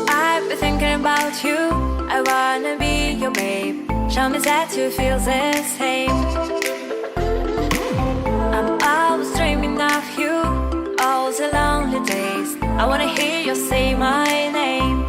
I've been thinking about you. I wanna be your babe. Show me that you feel the same. I'm always dreaming of you, all the lonely days. I wanna hear you say my name.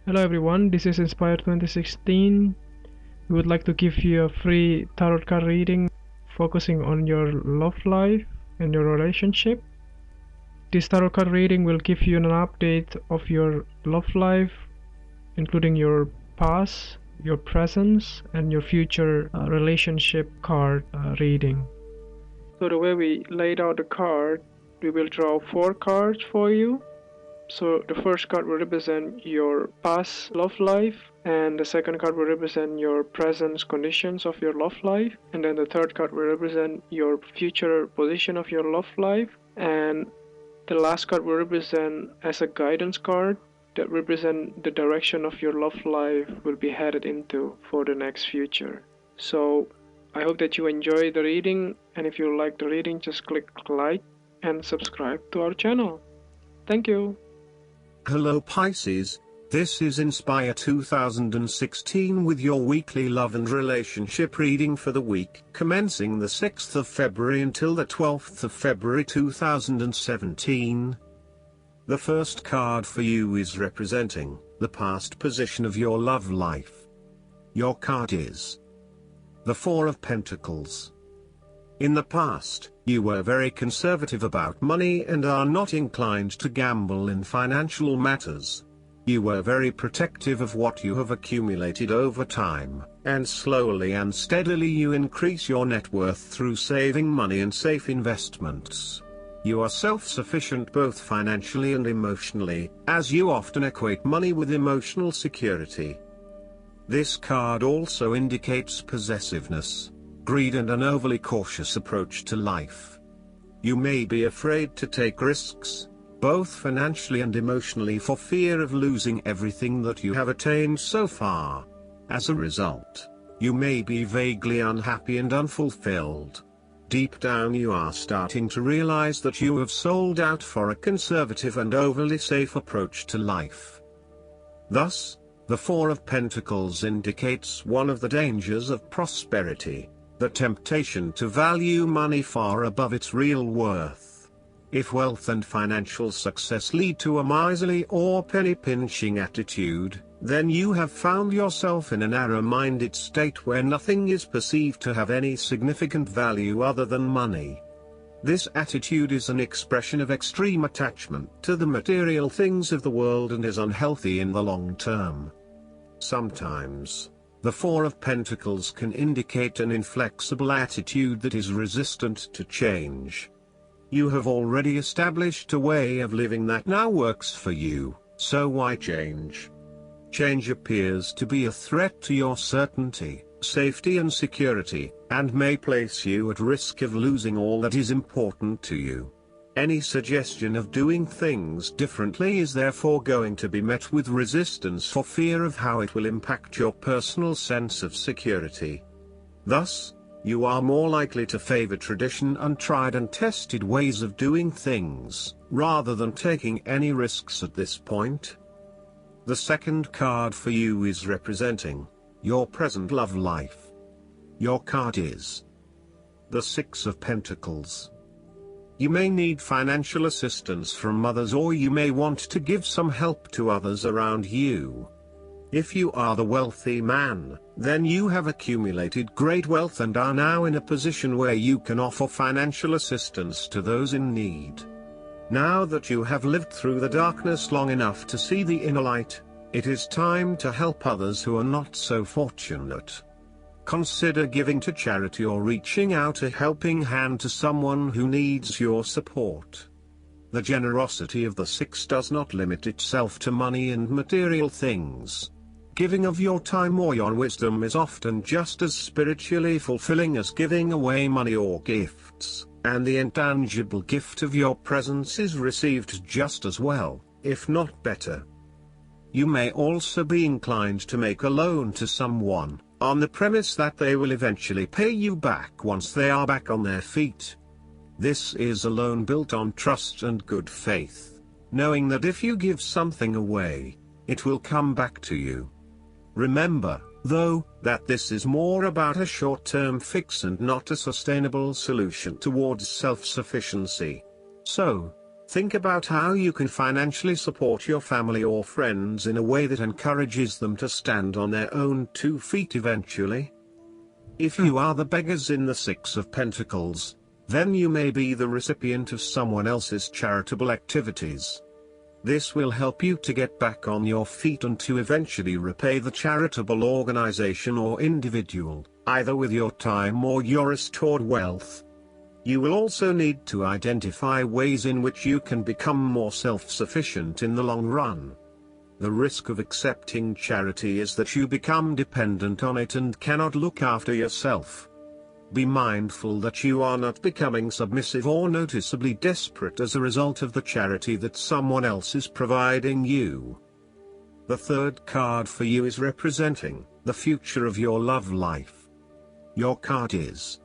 Hello everyone, this is Inspire 2016. We would like to give you a free tarot card reading focusing on your love life and your relationship. This tarot card reading will give you an update of your love life, including your past, your present, and your future relationship card reading. So the way we laid out the card, we will draw 4 cards for you. So the first card will represent your past love life, and the second card will represent your present conditions of your love life, and then the third card will represent your future position of your love life, and the last card will represent as a guidance card that represent the direction of your love life will be headed into for the next future. So I hope that you enjoy the reading, and if you like the reading, just click like and subscribe to our channel. Thank you. Hello Pisces, this is Inspire 2016 with your weekly love and relationship reading for the week commencing the 6th of February until the 12th of February 2017. The first card for you is representing the past position of your love life. Your card is the 4 of Pentacles. In the past, you were very conservative about money and are not inclined to gamble in financial matters. You were very protective of what you have accumulated over time, and slowly and steadily you increase your net worth through saving money and safe investments. You are self-sufficient both financially and emotionally, as you often equate money with emotional security. This card also indicates possessiveness, greed and an overly cautious approach to life. You may be afraid to take risks, both financially and emotionally, for fear of losing everything that you have attained so far. As a result, you may be vaguely unhappy and unfulfilled. Deep down you are starting to realize that you have sold out for a conservative and overly safe approach to life. Thus, the 4 of Pentacles indicates one of the dangers of prosperity: the temptation to value money far above its real worth. If wealth and financial success lead to a miserly or penny-pinching attitude, then you have found yourself in a narrow-minded state where nothing is perceived to have any significant value other than money. This attitude is an expression of extreme attachment to the material things of the world and is unhealthy in the long term. Sometimes, the 4 of Pentacles can indicate an inflexible attitude that is resistant to change. You have already established a way of living that now works for you, so why change? Change appears to be a threat to your certainty, safety and security, and may place you at risk of losing all that is important to you. Any suggestion of doing things differently is therefore going to be met with resistance for fear of how it will impact your personal sense of security. Thus, you are more likely to favor tradition and tried and tested ways of doing things, rather than taking any risks at this point. The second card for you is representing your present love life. Your card is the 6 of Pentacles. You may need financial assistance from others, or you may want to give some help to others around you. If you are the wealthy man, then you have accumulated great wealth and are now in a position where you can offer financial assistance to those in need. Now that you have lived through the darkness long enough to see the inner light, it is time to help others who are not so fortunate. Consider giving to charity or reaching out a helping hand to someone who needs your support. The generosity of the six does not limit itself to money and material things. Giving of your time or your wisdom is often just as spiritually fulfilling as giving away money or gifts, and the intangible gift of your presence is received just as well, if not better. You may also be inclined to make a loan to someone, on the premise that they will eventually pay you back once they are back on their feet. This is a loan built on trust and good faith, knowing that if you give something away, it will come back to you. Remember, though, that this is more about a short-term fix and not a sustainable solution towards self-sufficiency. So, think about how you can financially support your family or friends in a way that encourages them to stand on their own 2 feet eventually. If you are the beggars in the Six of Pentacles, then you may be the recipient of someone else's charitable activities. This will help you to get back on your feet and to eventually repay the charitable organization or individual, either with your time or your restored wealth. You will also need to identify ways in which you can become more self-sufficient in the long run. The risk of accepting charity is that you become dependent on it and cannot look after yourself. Be mindful that you are not becoming submissive or noticeably desperate as a result of the charity that someone else is providing you. The third card for you is representing the future of your love life. Your card is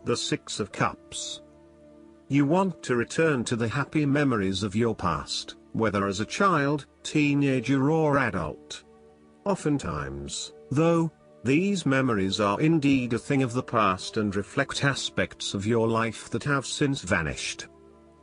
the Six of Cups. You want to return to the happy memories of your past, whether as a child, teenager or adult. Oftentimes, though, these memories are indeed a thing of the past and reflect aspects of your life that have since vanished.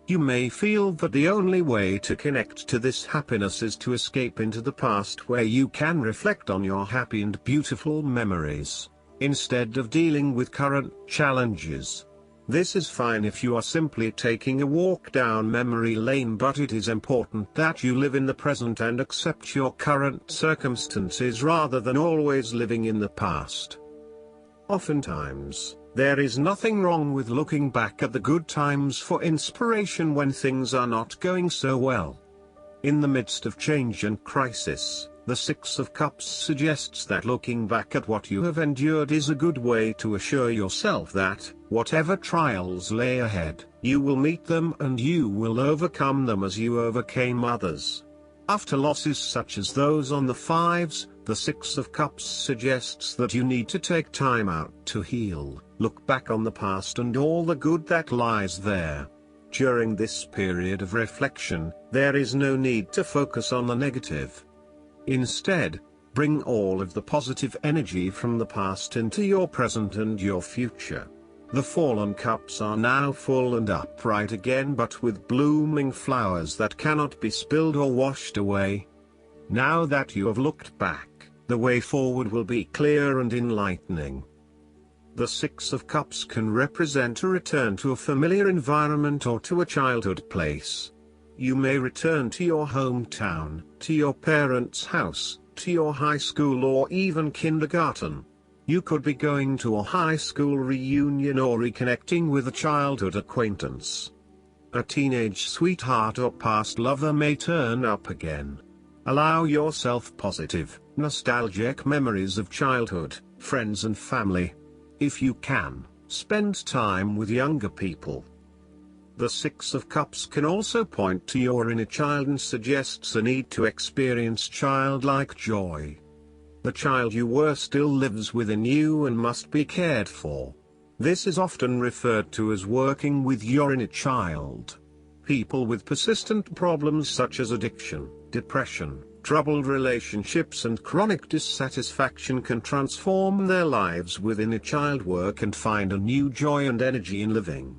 You may feel that the only way to connect to this happiness is to escape into the past where you can reflect on your happy and beautiful memories, instead of dealing with current challenges. This is fine if you are simply taking a walk down memory lane, but it is important that you live in the present and accept your current circumstances rather than always living in the past. Oftentimes, there is nothing wrong with looking back at the good times for inspiration when things are not going so well. In the midst of change and crisis, the Six of Cups suggests that looking back at what you have endured is a good way to assure yourself that, whatever trials lay ahead, you will meet them and you will overcome them as you overcame others. After losses such as those on the fives, the Six of Cups suggests that you need to take time out to heal, look back on the past and all the good that lies there. During this period of reflection, there is no need to focus on the negative. Instead, bring all of the positive energy from the past into your present and your future. The fallen cups are now full and upright again, but with blooming flowers that cannot be spilled or washed away. Now that you have looked back, the way forward will be clear and enlightening. The Six of Cups can represent a return to a familiar environment or to a childhood place. You may return to your hometown, to your parents' house, to your high school or even kindergarten. You could be going to a high school reunion or reconnecting with a childhood acquaintance. A teenage sweetheart or past lover may turn up again. Allow yourself positive, nostalgic memories of childhood, friends and family. If you can, spend time with younger people. The Six of Cups can also point to your inner child and suggests a need to experience childlike joy. The child you were still lives within you and must be cared for. This is often referred to as working with your inner child. People with persistent problems such as addiction, depression, troubled relationships and chronic dissatisfaction can transform their lives with inner child work and find a new joy and energy in living.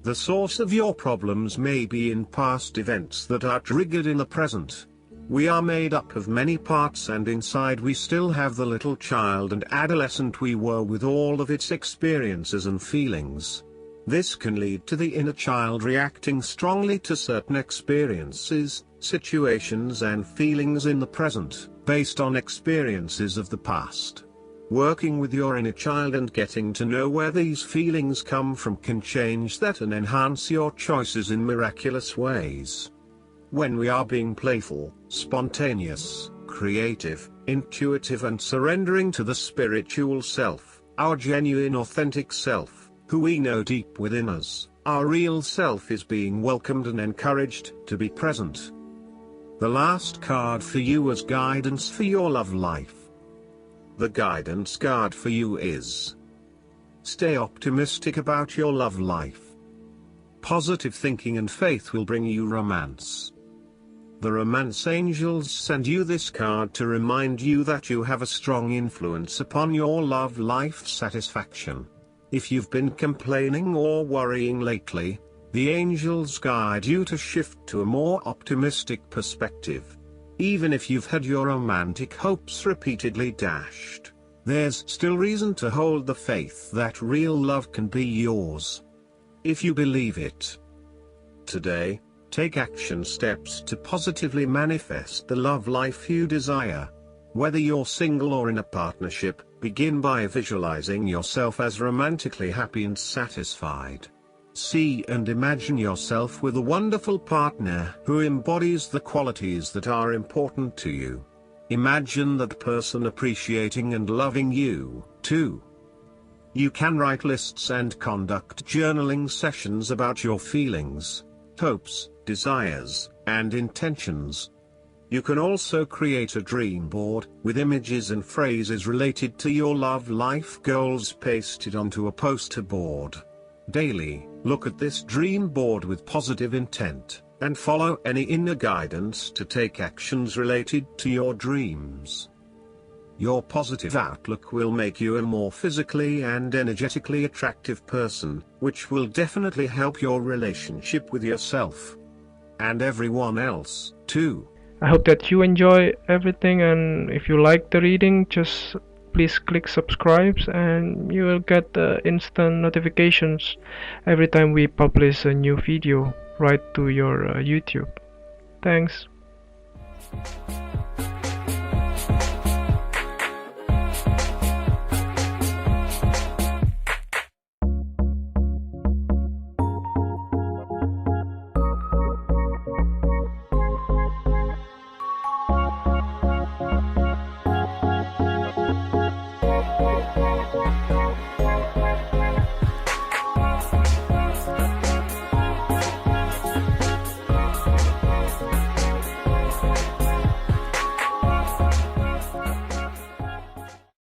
The source of your problems may be in past events that are triggered in the present. We are made up of many parts and inside we still have the little child and adolescent we were with all of its experiences and feelings. This can lead to the inner child reacting strongly to certain experiences, situations and feelings in the present, based on experiences of the past. Working with your inner child and getting to know where these feelings come from can change that and enhance your choices in miraculous ways. When we are being playful, spontaneous, creative, intuitive and surrendering to the spiritual self, our genuine authentic self, who we know deep within us, our real self is being welcomed and encouraged to be present. The last card for you is guidance for your love life. The guidance card for you is: stay optimistic about your love life. Positive thinking and faith will bring you romance. The romance angels send you this card to remind you that you have a strong influence upon your love life satisfaction. If you've been complaining or worrying lately, the angels guide you to shift to a more optimistic perspective. Even if you've had your romantic hopes repeatedly dashed, there's still reason to hold the faith that real love can be yours, if you believe it. Today, take action steps to positively manifest the love life you desire. Whether you're single or in a partnership, begin by visualizing yourself as romantically happy and satisfied. See and imagine yourself with a wonderful partner who embodies the qualities that are important to you. Imagine that person appreciating and loving you, too. You can write lists and conduct journaling sessions about your feelings, hopes, desires, and intentions. You can also create a dream board with images and phrases related to your love life goals pasted onto a poster board. Daily, look at this dream board with positive intent, and follow any inner guidance to take actions related to your dreams. Your positive outlook will make you a more physically and energetically attractive person, which will definitely help your relationship with yourself and everyone else, too. I hope that you enjoy everything, and if you like the reading, just please click subscribe and you will get instant notifications every time we publish a new video right to your YouTube. Thanks.